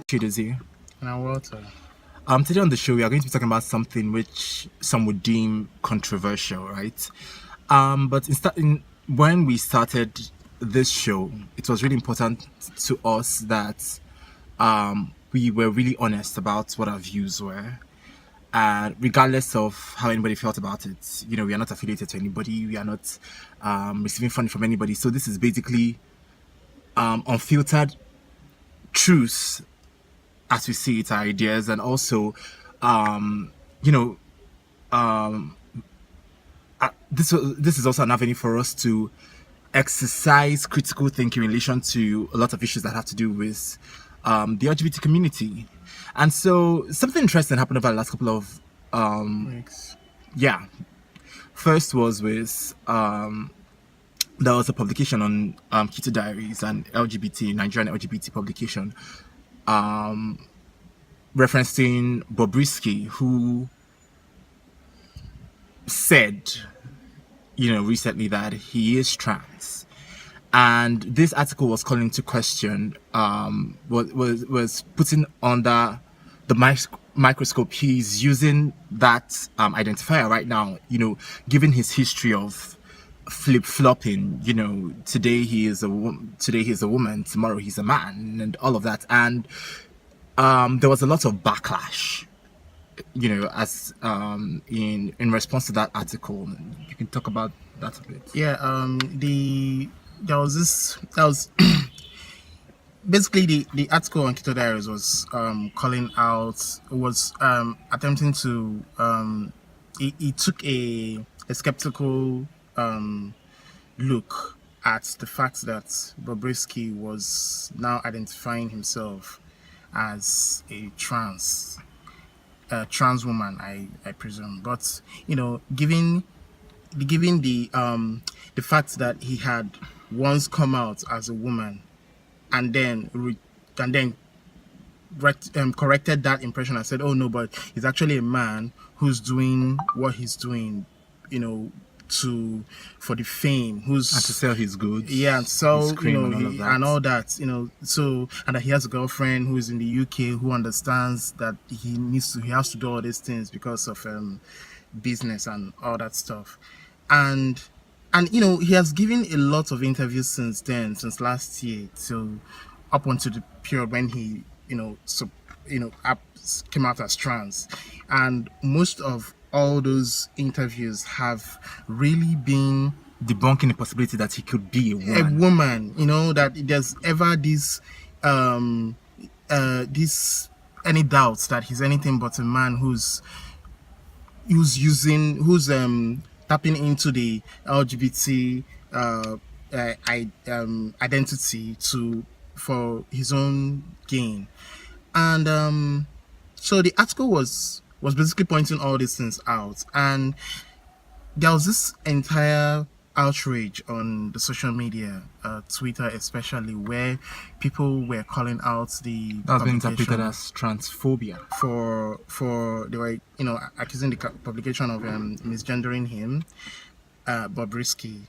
Chidozie. And Walter. Today on the show, we are going to be talking about something which some would deem controversial, right? But when we started this show, it was really important to us that we were really honest about what our views were. And regardless of how anybody felt about it, we are not affiliated to anybody. We are not receiving funding from anybody. So this is basically unfiltered truths as we see it, our ideas, and also, this is also an avenue for us to exercise critical thinking in relation to a lot of issues that have to do with the LGBT community. And so something interesting happened over the last couple of Weeks. yeah. First was with there was a publication on Keto Diaries, and Nigerian LGBT publication, referencing Bobrisky, who said, recently that he is trans. And this article was calling into question, was putting under the microscope. He's using that identifier right now, given his history of flip-flopping. Today he's a woman, tomorrow he's a man, and all of that. And there was a lot of backlash, as in response to that article. You can talk about that a bit. Yeah. There was basically the article on Keto Diaries was calling out, was attempting to he took a skeptical look at the fact that Bobrisky was now identifying himself as a trans woman, I presume. But given the fact that he had once come out as a woman and then corrected that impression and said, oh no, but he's actually a man who's doing what he's doing, for the fame, and to sell his goods, so and all that, so, and that he has a girlfriend who is in the UK who understands that he has to do all these things because of business and all that stuff. And he has given a lot of interviews since last year, so up until the period when he came out as trans. And most of all those interviews have really been debunking the possibility that he could be a woman. That there's ever this any doubts that he's anything but a man who's tapping into the LGBT identity for his own gain. And so the article was basically pointing all these things out, and there was this entire outrage on the social media, Twitter especially, where people were calling out the that was being interpreted as transphobia for they were accusing the publication of misgendering him, Bobrisky,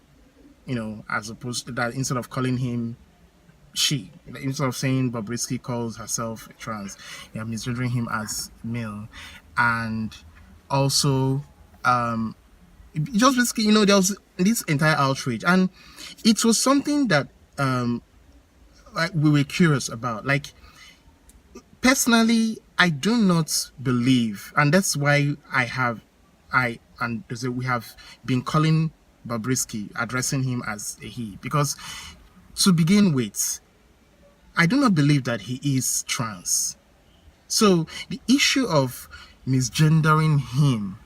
as opposed to that, instead of calling him she, instead of saying Bobrisky calls herself trans, misgendering him as male. And also just basically, there was this entire outrage, and it was something that we were curious about. Like, personally, I do not believe, and that's why we have been calling Bobrisky, addressing him as a he, because to begin with, I do not believe that he is trans. So the issue of misgendering him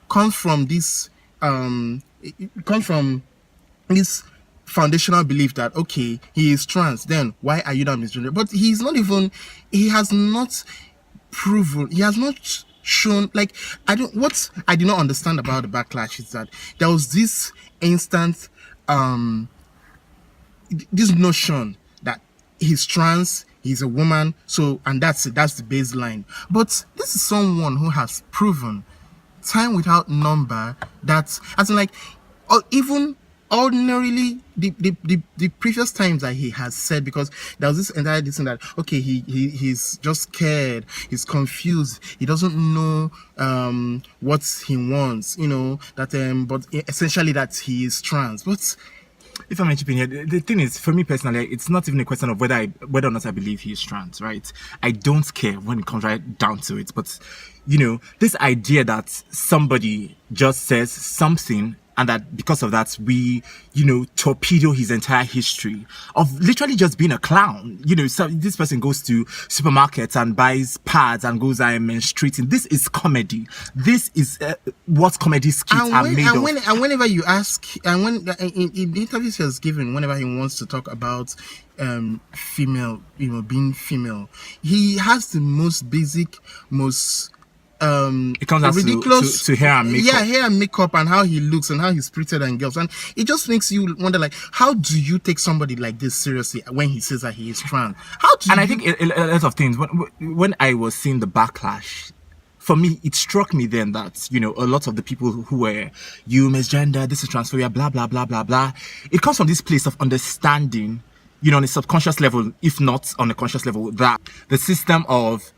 comes from this foundational belief that, okay, he is trans, then why are you not misgendering? But he has not shown, like, what I did not understand about the backlash is that there was this instant this notion that he's trans, he's a woman, so, and that's it, that's the baseline. But this is someone who has proven time without number that's as in like, or even ordinarily the previous times that he has said, because there was this entire this thing that okay, he's just scared, he's confused, he doesn't know what he wants, that but essentially that he is trans. But if I'm chip in here, the thing is, for me personally, it's not even a question of whether or not I believe he's trans, right? I don't care when it comes right down to it. But this idea that somebody just says something and that because of that we, torpedo his entire history of literally just being a clown. So this person goes to supermarkets and buys pads and goes, I am menstruating. This is comedy. This is what comedy skits are made of. And whenever you ask, and when in the interviews he has given, whenever he wants to talk about female, being female, he has the most basic, most it comes ridiculous to hair and makeup. Yeah, hair and makeup and how he looks and how he's prettier than girls, and it just makes you wonder, like, how do you take somebody like this seriously when he says that he is trans? I think a lot of things, when I was seeing the backlash, for me, it struck me then that, a lot of the people who were, you misgender, this is transphobia, blah, blah, blah, blah, blah. It comes from this place of understanding, on a subconscious level, if not on a conscious level, that the system of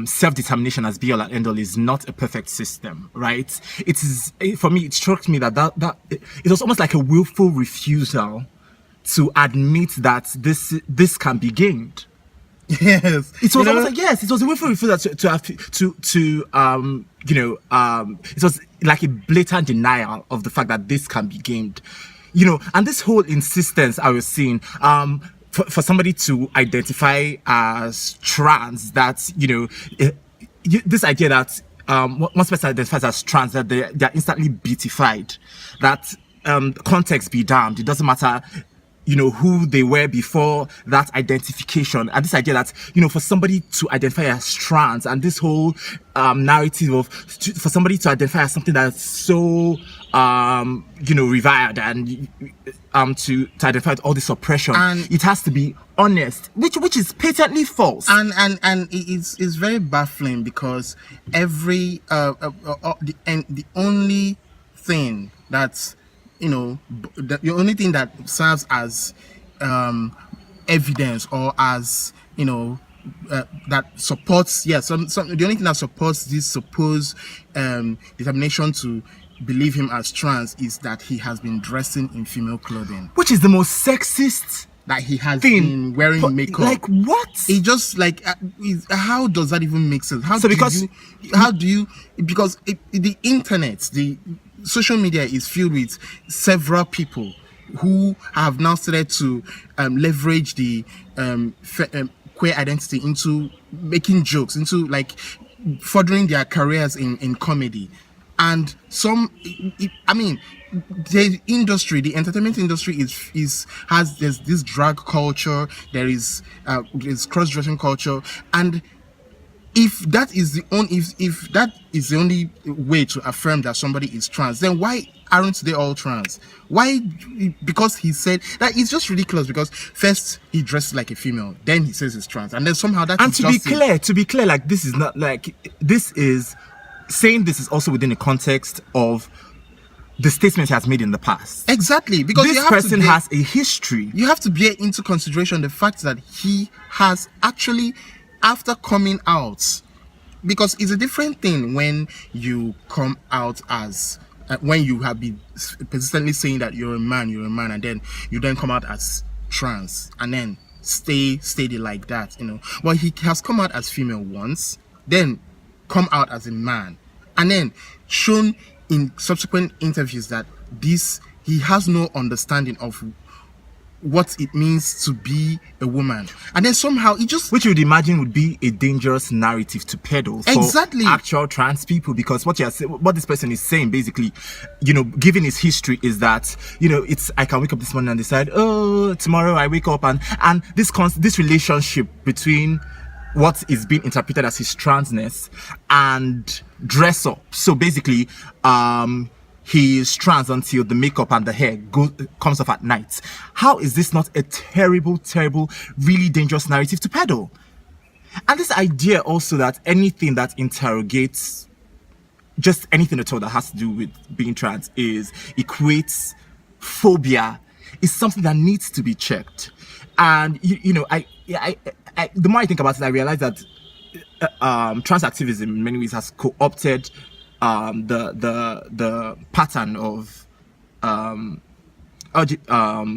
self-determination as be all and end all is not a perfect system, right? It is, for me, it struck me that it was almost like a willful refusal to admit that this can be gained. Yes, it was almost like, yes, it was a willful refusal it was like a blatant denial of the fact that this can be gained, and this whole insistence I was seeing, for somebody to identify as trans, that this idea that once person identifies as trans, that they're instantly beatified, that context be damned, it doesn't matter who they were before that identification. And this idea that for somebody to identify as trans, and this whole narrative of for somebody to identify as something that's so revered, and to identify with all this oppression, and it has to be honest, which is patently false. And it's very baffling, because every the only thing that's the only thing that serves as evidence, or as that supports, the only thing that supports this supposed determination to believe him as trans is that he has been dressing in female clothing, which is the most sexist that he has been wearing makeup. Like, what? It just like how does that even make sense? Because the internet, the social media is filled with several people who have now started to leverage the queer identity into making jokes, into like furthering their careers in comedy. And the entertainment industry there's this drag culture, there's cross-dressing culture, and if that is the only way to affirm that somebody is trans, then why aren't they all trans? Why? Because he said that, it's just ridiculous, because first he dressed like a female, then he says he's trans, and then somehow that. And to be clear, like, this is not like, this is saying this is also within the context of the statements he has made in the past. Exactly, because this person has a history. You have to bear into consideration the fact that he has actually, after coming out, because it's a different thing when you come out as when you have been persistently saying that you're a man, and then you come out as trans, and then stay steady like that, Well, he has come out as female once, then come out as a man, and then shown in subsequent interviews that he has no understanding of what it means to be a woman, and then somehow it just, which you would imagine would be a dangerous narrative to peddle for actual trans people, because what this person is saying, basically, given his history, is that it's, I can wake up this morning and decide, oh, tomorrow I wake up, and this relationship between what is being interpreted as his transness and dress up. So basically, he is trans until the makeup and the hair comes off at night. How is this not a terrible, terrible, really dangerous narrative to peddle? And this idea also that anything that interrogates just anything at all that has to do with being trans equates phobia, is something that needs to be checked. And the more I think about it, I realize that trans activism in many ways has co-opted the pattern of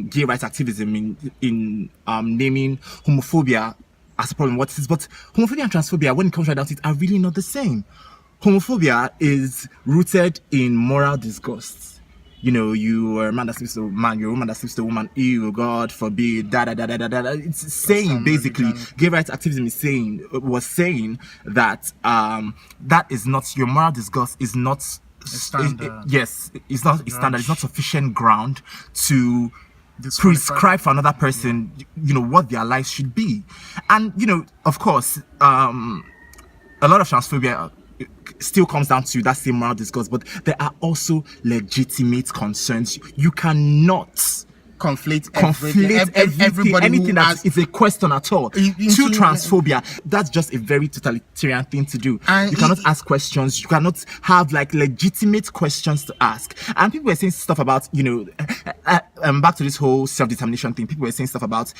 gay rights activism in naming homophobia as a problem. What it is, but homophobia and transphobia, when it comes right down to it, are really not the same. Homophobia is rooted in moral disgust. You are a man that sleeps with a man, you're a woman that sleeps with a woman, ew, God forbid, da da da da da da. It's saying basically, gay rights activism was saying that that is not, your moral disgust is not A standard. it's not a standard, it's not sufficient ground to prescribe for another person, what their lives should be. And, of course, a lot of transphobia still comes down to that same moral discourse, but there are also legitimate concerns. You cannot conflate everybody, anything that is a question at all to transphobia. That's just a very totalitarian thing to do. And you cannot ask questions. You cannot have legitimate questions to ask. And people were saying stuff about, back to this whole self-determination thing. People were saying stuff about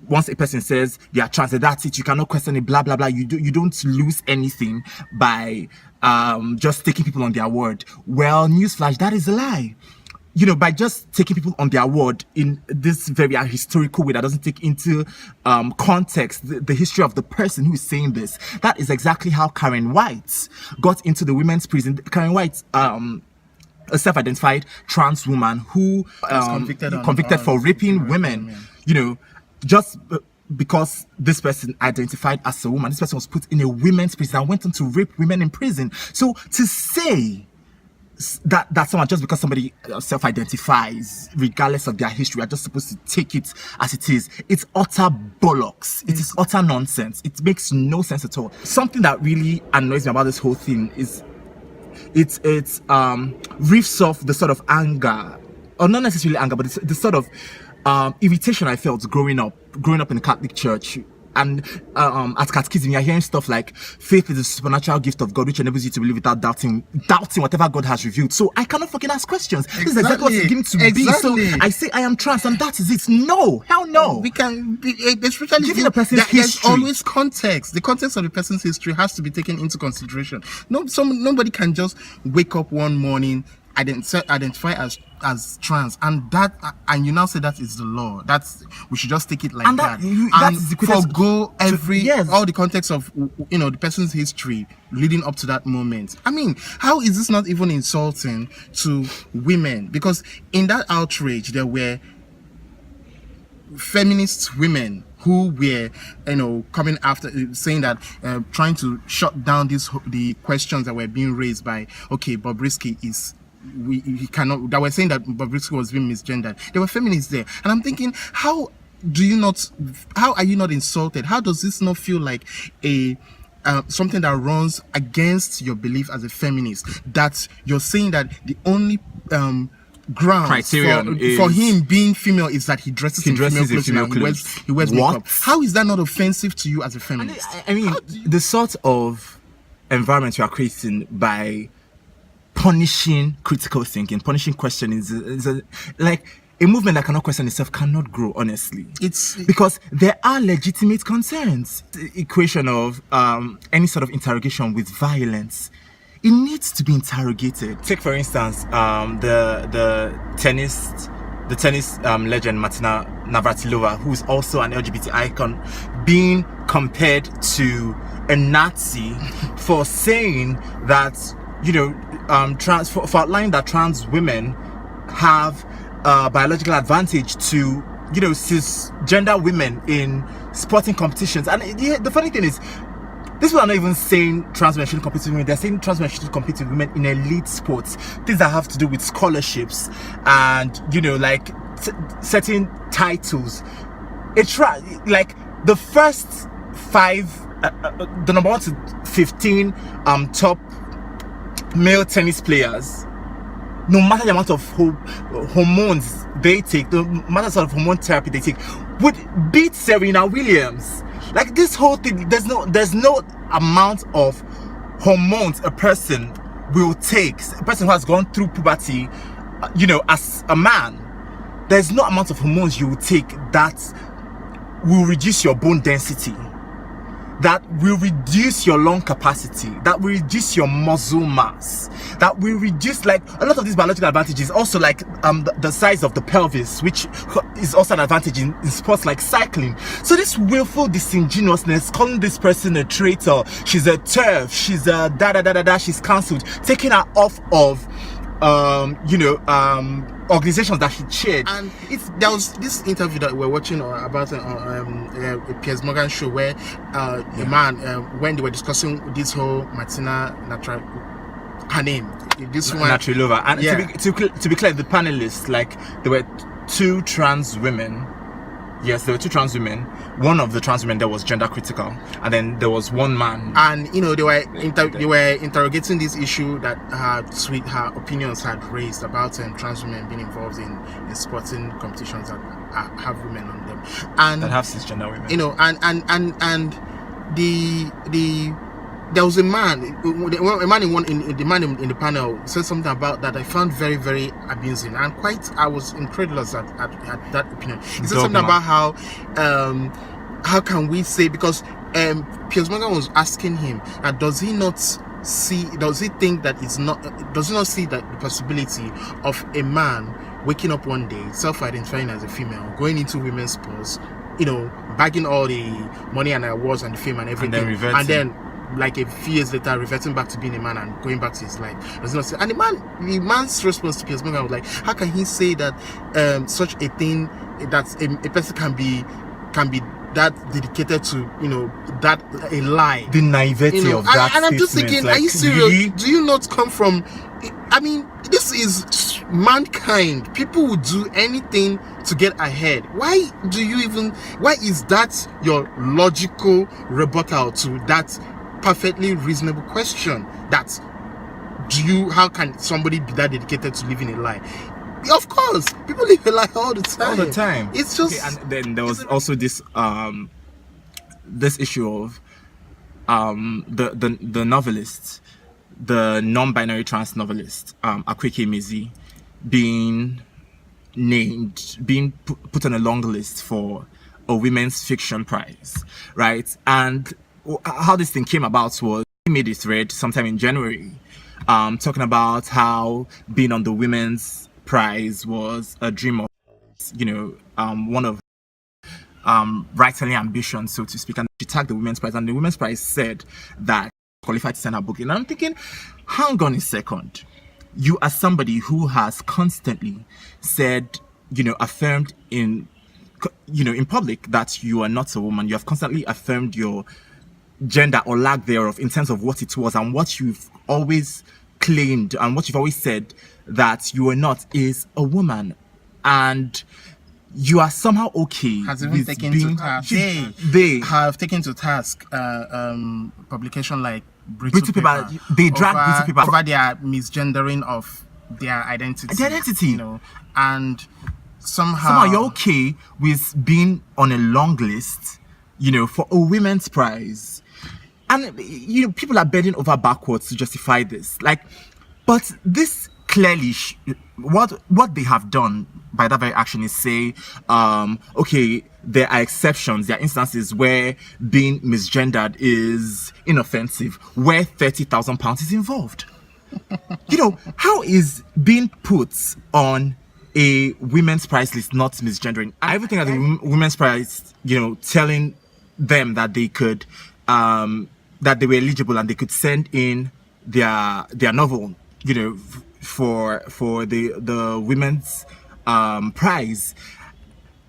once a person says they are trans, that's it. You cannot question it. Blah blah blah. You don't lose anything by just taking people on their word. Well, newsflash, that is a lie. By just taking people on their word in this very historical way that doesn't take into context the history of the person who is saying this. That is exactly how Karen White got into the women's prison. Karen White, a self-identified trans woman who convicted for raping women. Just because this person identified as a woman, this person was put in a women's prison and went on to rape women in prison. So to say that someone, just because somebody self-identifies, regardless of their history, are just supposed to take it as it is, it's utter bollocks. It is utter nonsense. It makes no sense at all. Something that really annoys me about this whole thing is it's reefs off the sort of anger, or not necessarily anger, but it's the sort of irritation I felt growing up in the Catholic Church. And at catechism, you're hearing stuff like faith is a supernatural gift of God which enables you to believe without doubting whatever God has revealed. So I cannot fucking ask questions. This is exactly what's beginning to be. So I say I am trans and that is it. No, hell no. We can, especially giving the person's history. There's always context. The context of the person's history has to be taken into consideration. Nobody can just wake up one morning, identify as trans, and you now say that is the law. We should just take it like that and forgo all the context of the person's history leading up to that moment. I mean, how is this not even insulting to women? Because in that outrage there were feminist women who were coming after, saying that trying to shut down the questions that were being raised by Bobrisky is he cannot, that were saying that Bobrisky was being misgendered. There were feminists there, and I'm thinking, how are you not insulted? How does this not feel like a something that runs against your belief as a feminist? That you're saying that the only ground for him being female is that he dresses in female clothes. He wears makeup. How is that not offensive to you as a feminist? I mean, the sort of environment you are creating by punishing critical thinking, punishing questioning is like a movement that cannot question itself cannot grow, honestly. It's because there are legitimate concerns. The equation of any sort of interrogation with violence, it needs to be interrogated. Take for instance the tennis legend Martina Navratilova, who is also an LGBT icon, being compared to a Nazi for saying that for outlining that trans women have biological advantage to cisgender women in sporting competitions. And the funny thing is, these people are not even saying trans men shouldn't compete with women. They're saying trans men should compete with women in elite sports, things that have to do with scholarships and certain titles. It's like the first 5, the number 1 to 15 top male tennis players, no matter the amount of hormones they take, no matter sort of hormone therapy they take, would beat Serena Williams. Like this whole thing, there's no amount of hormones a person will take, a person who has gone through puberty, as a man, there's no amount of hormones you will take that will reduce your bone density, that will reduce your lung capacity, that will reduce your muscle mass, that will reduce, like, a lot of these biological advantages. Also, like the size of the pelvis, which is also an advantage in sports like cycling. So this willful disingenuousness, calling this person a traitor, she's a turf, she's a she's cancelled, taking her off of organizations that she chaired. And there was this interview that we're watching about a Piers Morgan show where a man, when they were discussing this whole Martina Natra, her name, this one, Natrilova, and to be clear, the panelists, like, there were two trans women. Yes, there were two trans women. One of the trans women there was gender critical, and then there was one man. And they were interrogating this issue that her opinions had raised about trans women being involved in sporting competitions that have women on them, and that have cisgender women. And there was a man in the panel said something about that I found very, very amusing, and I was incredulous at that opinion. He said something about how can we say, because Piers Morgan was asking him, does he not see the possibility of a man waking up one day self-identifying as a female, going into women's sports, bagging all the money and awards and the fame and everything, and then like a few years later reverting back to being a man and going back to his life? And the man's response to Piers Morgan was like, how can he say that such a thing, that a person can be that dedicated to that a lie, the naivety of that and I'm just thinking, like, are you serious? Really? Do you not come from, I mean, this is mankind. People would do anything to get ahead. Why is that your logical rebuttal to that perfectly reasonable question? That how can somebody be that dedicated to living a lie? Of course, people live a lie all the time. It's just and then there was also this this issue of the novelist, the non-binary trans novelist, Akweke Mezi, being put on a long list for a women's fiction prize, right? And how this thing came about was, he made a thread sometime in January, talking about how being on the women's prize was a dream of, one of writerly ambitions, so to speak. And she tagged the women's prize, and the women's prize said that qualified to send her book. And I'm thinking, hang on a second. You are somebody who has constantly said, affirmed in public that you are not a woman. You have constantly affirmed your gender or lack thereof in terms of what it was, and what you've always claimed and what you've always said that you are not is a woman, and you are somehow okay. Has even taken to task. They have taken to task publication like British Paper. They drag British Paper over their misgendering of their identity. And somehow you're okay with being on a long list, for a women's prize. And people are bending over backwards to justify this. But this clearly what they have done by that very action is say, okay, there are exceptions, there are instances where being misgendered is inoffensive, where £30,000 is involved. How is being put on a women's prize list not misgendering? Everything at the women's prize, telling them that they could, that they were eligible and they could send in their novel, for the women's prize.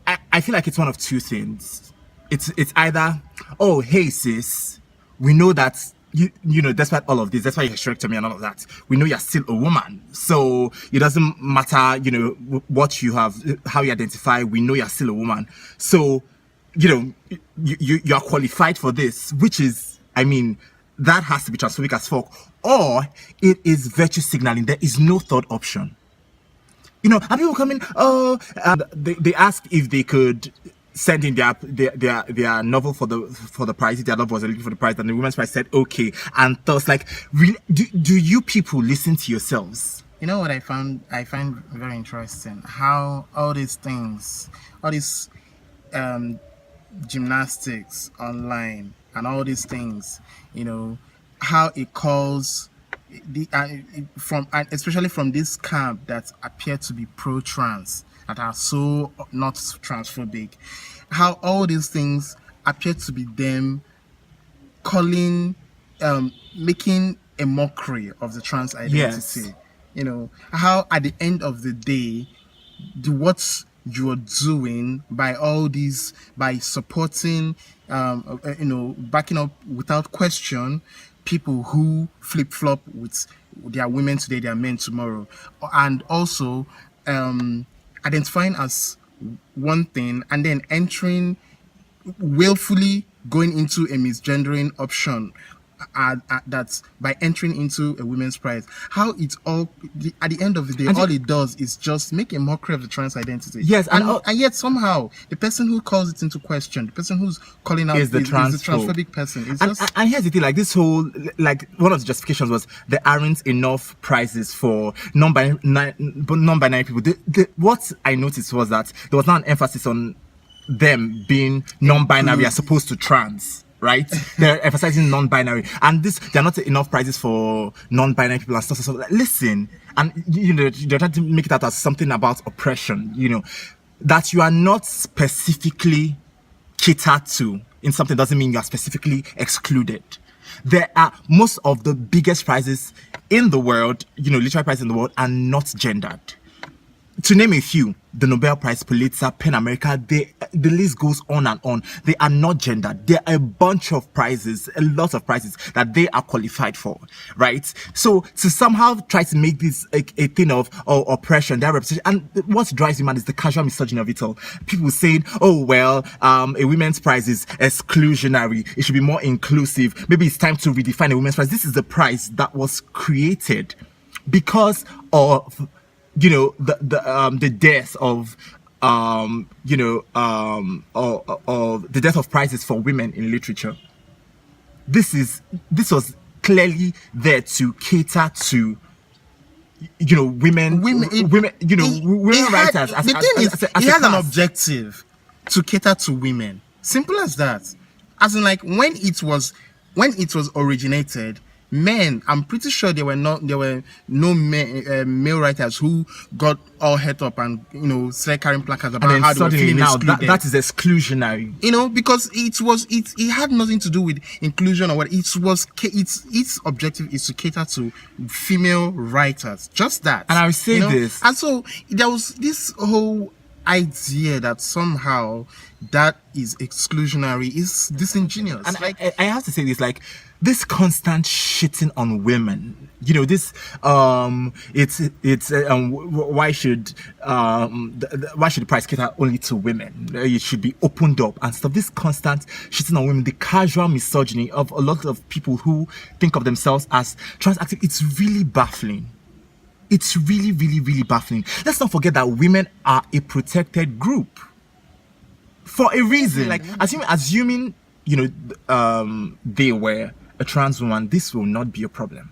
I feel like it's one of two things. It's either, oh, hey sis, we know that despite all of this, that's why you hysterectomy and all of that, we know you're still a woman, so it doesn't matter what you have, how you identify, we know you're still a woman, so you are qualified for this, which is, that has to be transphobic as fuck. Or it is virtue signaling. There is no third option. And people come in, they ask if they could sent in their novel for the prize. Their novel was looking for the prize, and the women's prize said okay. And thus, like, really, do you people listen to yourselves? You know what I find very interesting? How all these things, all these gymnastics online and all these things, how it calls from, and especially from this camp that appear to be pro-trans, that are so not transphobic, how all these things appear to be them calling, making a mockery of the trans identity. Yes. How at the end of the day, what you're doing by all these, by supporting, backing up without question people who flip-flop with their women today, their men tomorrow, and also identifying as one thing and then entering, willfully going into a misgendering option, that's by entering into a women's prize. How it's all, at the end of the day, all it does is just make a mockery of the trans identity. Yes, and yet somehow the person who calls it into question, the person who's calling out, is the transphobic person. It's and here's the thing, like, this whole, like, one of the justifications was there aren't enough prizes for non-binary people. What I noticed was that there was not an emphasis on them being non-binary as opposed to trans. Right? They're emphasizing non-binary, and there are not enough prizes for non-binary people and stuff. So listen, and they're trying to make it out as something about oppression. That you are not specifically catered to in something doesn't mean you are specifically excluded. There are most of the biggest prizes in the world, literary prizes in the world, are not gendered. To name a few, the Nobel Prize, Pulitzer, PEN America, the list goes on and on. They are not gendered. There are a bunch of prizes, a lot of prizes that they are qualified for, right? So to somehow try to make this a thing of oppression, their representation, and what drives me mad is the casual misogyny of it all. People saying, oh, well, a women's prize is exclusionary. It should be more inclusive. Maybe it's time to redefine a women's prize. This is the prize that was created because of the death of the death of prizes for women in literature. This was clearly there to cater to women writers. It has an objective to cater to women. Simple as that. As in, like, when it was originated, men, I'm pretty sure there were no male writers who got all het up and started carrying placards about how they were feeling excluded. That is exclusionary. Because it had nothing to do with inclusion or what. Its objective is to cater to female writers. Just that. And I will say this. And so there was this whole idea that somehow that is exclusionary is disingenuous. And I have to say this, like, this constant shitting on women, this why should the prize cater only to women? It should be opened up and stuff. This constant shitting on women, the casual misogyny of a lot of people who think of themselves as trans active, it's really baffling. It's really, really, really baffling. Let's not forget that women are a protected group for a reason. Like, assuming they were a trans woman, this will not be a problem,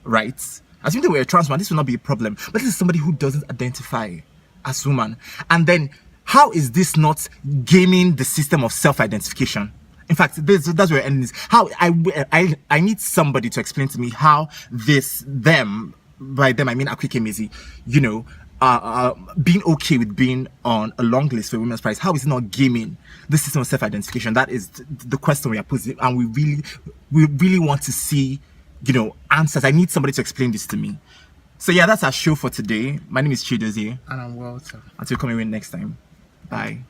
right? Assuming they were a trans woman, this will not be a problem. But this is somebody who doesn't identify as woman, and then how is this not gaming the system of self-identification? In fact, that's where it ends. How I need somebody to explain to me how them. By them, I mean Akweke Mezi, being okay with being on a long list for Women's Prize. How is it not gaming the system of self-identification? That is the question we are posing, and we really want to see, answers. I need somebody to explain this to me. So yeah, that's our show for today. My name is Chidozie. And I'm Walter. Until we come in next time. Bye.